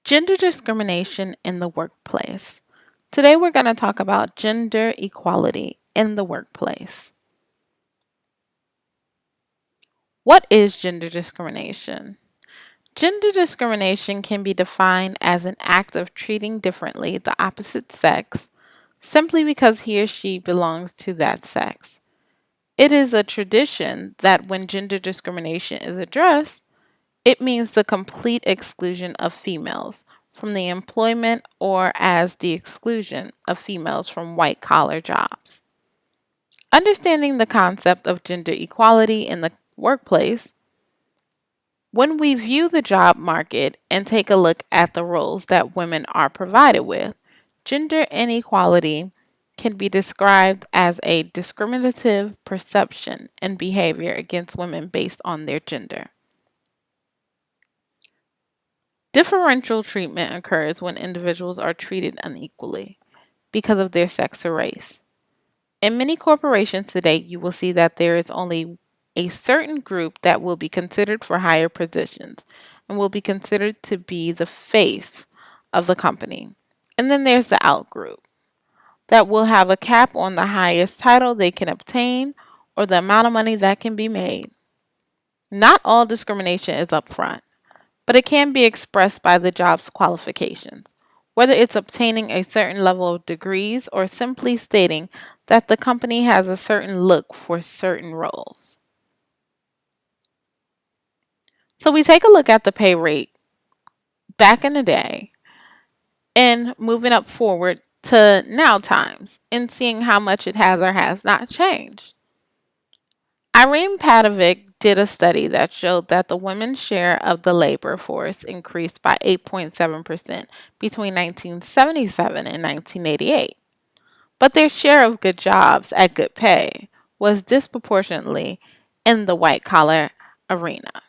Gender discrimination in the workplace. Today we're going to talk about gender equality in the workplace. What is gender discrimination? Gender discrimination can be defined as an act of treating differently the opposite sex simply because he or she belongs to that sex. It is a tradition that when gender discrimination is addressed, it means the complete exclusion of females from the employment or as the exclusion of females from white collar jobs. Understanding the concept of gender equality in the workplace, when we view the job market and take a look at the roles that women are provided with, gender inequality can be described as a discriminative perception and behavior against women based on their gender. Differential treatment occurs when individuals are treated unequally because of their sex or race. In many corporations today, you will see that there is only a certain group that will be considered for higher positions and will be considered to be the face of the company. And then there's the out group that will have a cap on the highest title they can obtain or the amount of money that can be made. Not all discrimination is upfront, but it can be expressed by the job's qualifications, whether it's obtaining a certain level of degrees or simply stating that the company has a certain look for certain roles. So we take a look at the pay rate back in the day and moving up forward to now times and seeing how much it has or has not changed. Irene Padovic did a study that showed that the women's share of the labor force increased by 8.7% between 1977 and 1988, but their share of good jobs at good pay was disproportionately in the white collar arena.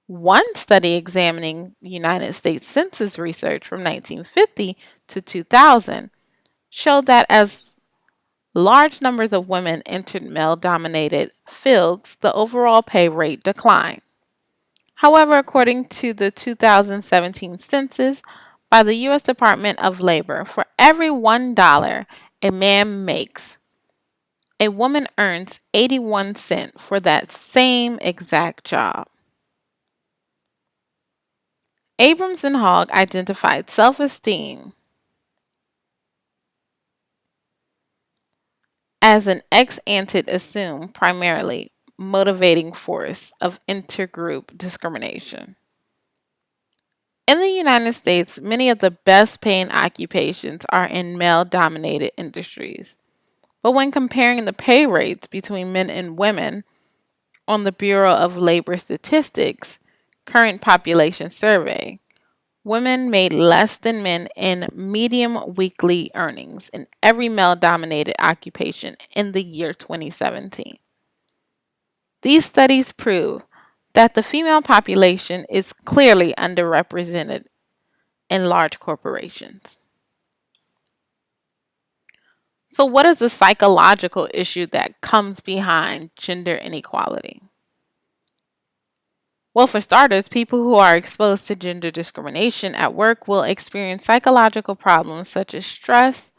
One study examining United States Census research from 1950 to 2000 showed that as large numbers of women entered male dominated fields, the overall pay rate declined. However, according to the 2017 census by the U.S. Department of Labor, for every $1 a man makes, a woman earns 81 cents for that same exact job. Abrams and Hogg identified self esteem as an ex ante assumed primarily motivating force of intergroup discrimination. In the United States, many of the best paying occupations are in male dominated industries. But when comparing the pay rates between men and women on the Bureau of Labor Statistics current population survey, women made less than men in median weekly earnings in every male dominated occupation in the year 2017. These studies prove that the female population is clearly underrepresented in large corporations. So, what is the psychological issue that comes behind gender inequality? Well, for starters, people who are exposed to gender discrimination at work will experience psychological problems such as stress,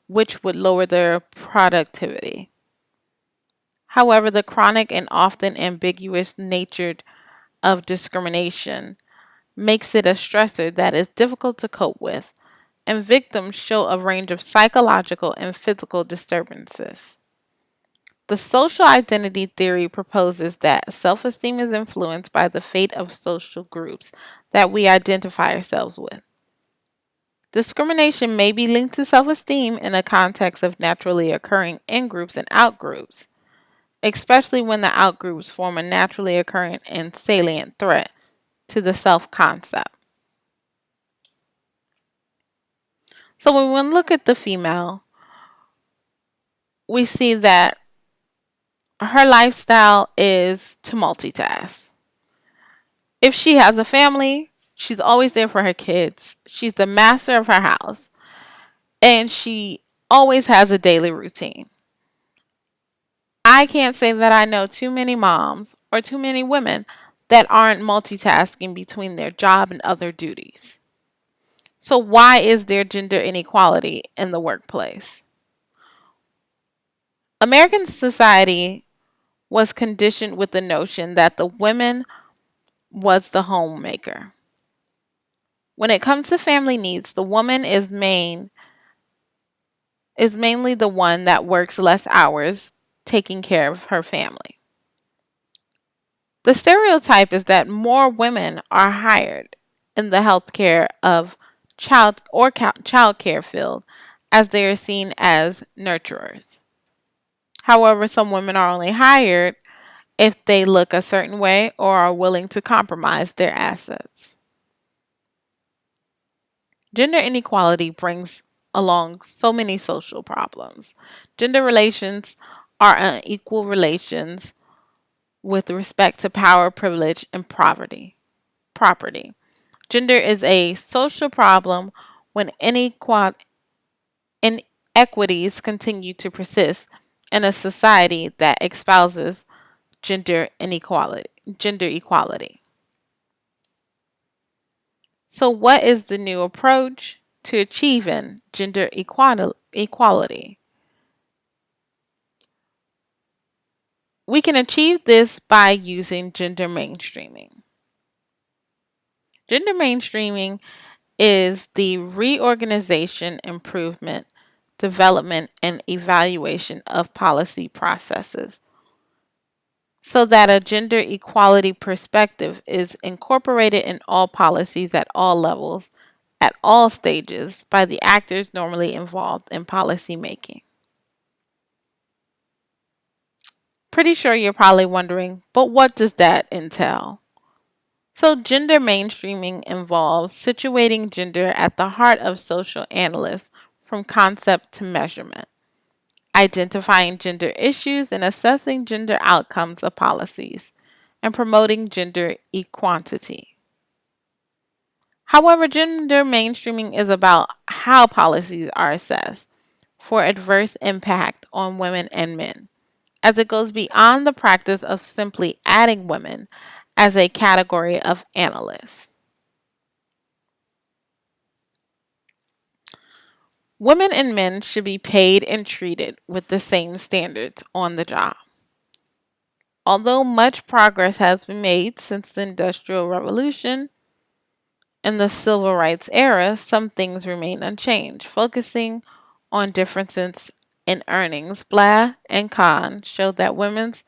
which would lower their productivity. However, the chronic and often ambiguous nature of discrimination makes it a stressor that is difficult to cope with, and victims show a range of psychological and physical disturbances. The social identity theory proposes that self esteem is influenced by the fate of social groups that we identify ourselves with. Discrimination may be linked to self esteem in a context of naturally occurring in groups and out groups, especially when the out groups form a naturally occurring and salient threat to the self concept. So when we look at the female, we see that her lifestyle is to multitask. If she has a family, she's always there for her kids. She's the master of her house, and she always has a daily routine. I can't say that I know too many moms or too many women that aren't multitasking between their job and other duties. So, why is there gender inequality in the workplace? American society was conditioned with the notion that the woman was the homemaker. When it comes to family needs, the woman is mainly the one that works less hours taking care of her family. The stereotype is that more women are hired in the healthcare of child care field as they are seen as nurturers. However, some women are only hired if they look a certain way or are willing to compromise their assets. Gender inequality brings along so many social problems. Gender relations are unequal relations with respect to power, privilege, and poverty. Property. Gender is a social problem when inequities continue to persist in a society that espouses gender inequality. Gender equality. So, what is the new approach to achieving gender equality? We can achieve this by using gender mainstreaming. Gender mainstreaming is the reorganization, improvement, development, and evaluation of policy processes so that a gender equality perspective is incorporated in all policies at all levels, at all stages, by the actors normally involved in policy making. Pretty sure you're probably wondering, but what does that entail? So, gender mainstreaming involves situating gender at the heart of social analysis from concept to measurement, identifying gender issues and assessing gender outcomes of policies, and promoting gender equality. However, gender mainstreaming is about how policies are assessed for adverse impact on women and men, as it goes beyond the practice of simply adding women as a category of analysts. Women and men should be paid and treated with the same standards on the job. Although much progress has been made since the Industrial Revolution and the Civil Rights era, some things remain unchanged. Focusing on differences in earnings, Blair and Kahn showed that women's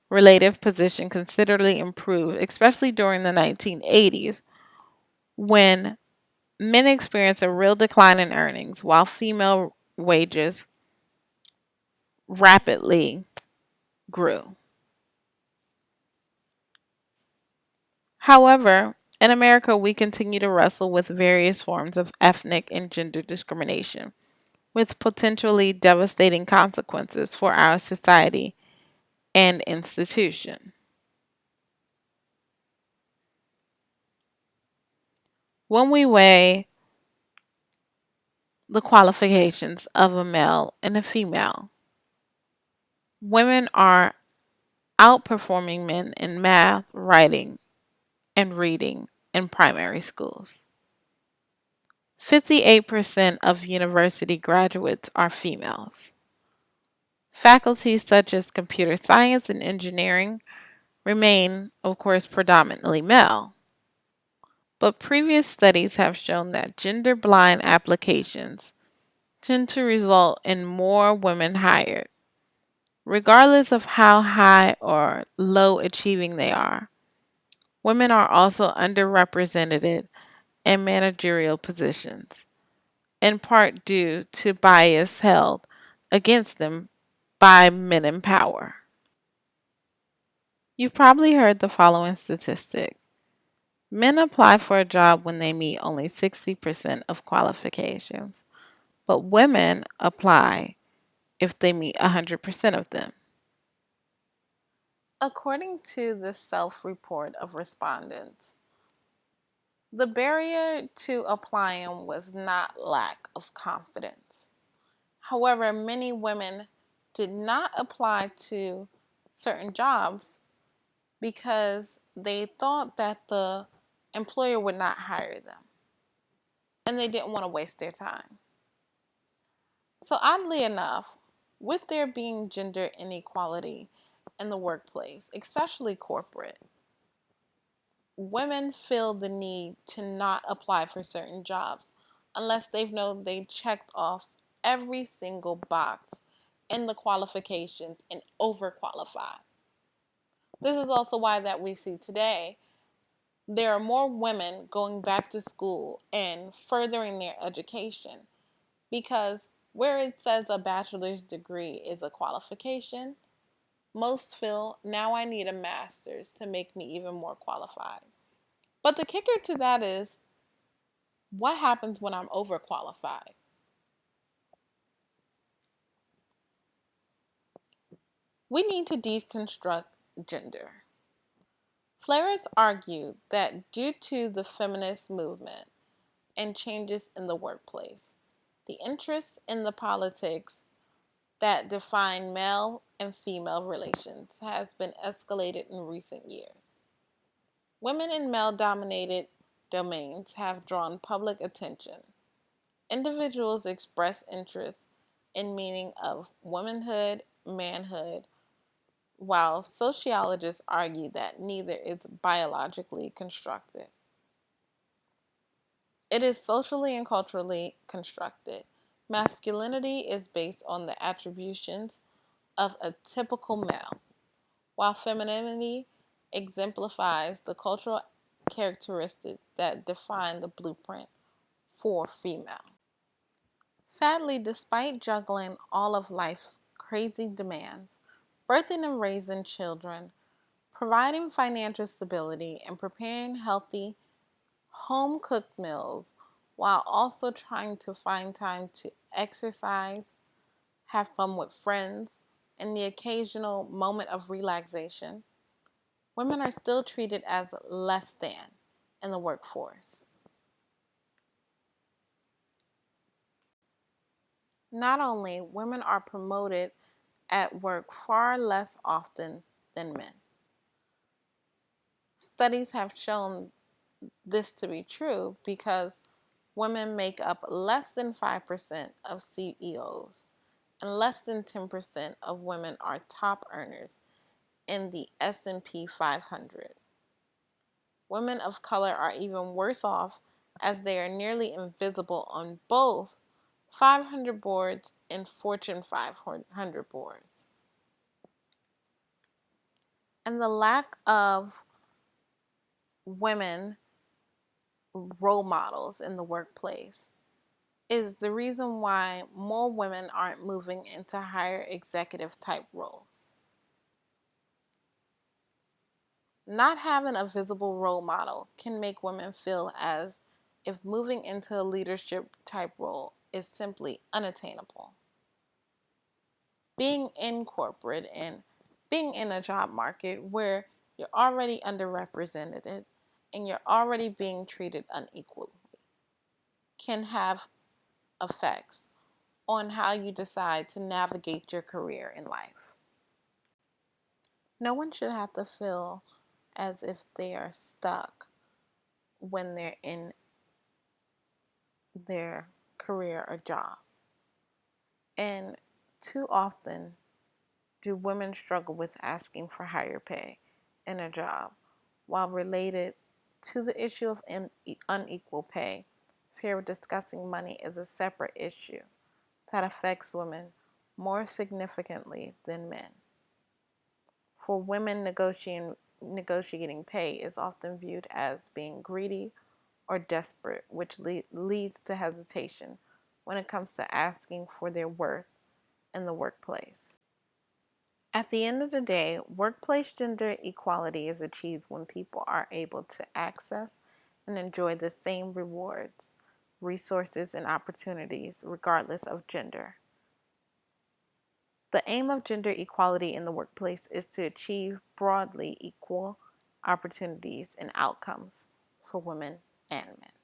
relative position considerably improved, especially during the 1980s when men experienced a real decline in earnings while female wages rapidly grew. However, in America, we continue to wrestle with various forms of ethnic and gender discrimination, with potentially devastating consequences for our society and institution. When we weigh the qualifications of a male and a female, women are outperforming men in math, writing, and reading in primary schools. 58% of university graduates are females. Faculties such as computer science and engineering remain, of course, predominantly male. But previous studies have shown that gender blind applications tend to result in more women hired, regardless of how high or low achieving they are. Women are also underrepresented in managerial positions, in part due to bias held against them by men in power. You've probably heard the following statistic. Men apply for a job when they meet only 60% of qualifications, but women apply if they meet 100% of them. According to the self report of respondents, the barrier to applying was not lack of confidence. However, many women did not apply to certain jobs because they thought that the employer would not hire them. and they didn't want to waste their time. So, oddly enough, with there being gender inequality in the workplace, especially corporate, women feel the need to not apply for certain jobs unless they've known they checked off every single box in the qualifications and overqualified. This is also why that we see today there are more women going back to school and furthering their education because where it says a bachelor's degree is a qualification, most feel now I need a master's to make me even more qualified. But the kicker to that is what happens when I'm overqualified? We need to deconstruct gender. Flares argue that due to the feminist movement and changes in the workplace, the interest in the politics that define male and female relations has been escalated in recent years. Women in male dominated domains have drawn public attention. Individuals express interest in meaning of womanhood, manhood, while sociologists argue that neither is biologically constructed. It is socially and culturally constructed. Masculinity is based on the attributions of a typical male, while femininity exemplifies the cultural characteristics that define the blueprint for female. Sadly, despite juggling all of life's crazy demands, birthing and raising children, providing financial stability, and preparing healthy, home cooked meals, while also trying to find time to exercise, have fun with friends, and the occasional moment of relaxation, women are still treated as less than in the workforce. Not only women are promoted at work far less often than men. Studies have shown this to be true because women make up less than 5% of CEOs and less than 10% of women are top earners in the S&P 500. Women of color are even worse off as they are nearly invisible on both 500 boards and Fortune 500 boards. And the lack of women role models in the workplace is the reason why more women aren't moving into higher executive type roles. Not having a visible role model can make women feel as if moving into a leadership type role is simply unattainable. Being in corporate and being in a job market where you're already underrepresented and you're already being treated unequally can have effects on how you decide to navigate your career in life. No one should have to feel as if they are stuck when they're in their career or job. And too often do women struggle with asking for higher pay in a job. While related to the issue of unequal pay, fear of discussing money is a separate issue that affects women more significantly than men. For women, negotiating pay is often viewed as being greedy or desperate, which leads to hesitation when it comes to asking for their worth in the workplace. At the end of the day, workplace gender equality is achieved when people are able to access and enjoy the same rewards, resources, and opportunities regardless of gender. The aim of gender equality in the workplace is to achieve broadly equal opportunities and outcomes for women and men.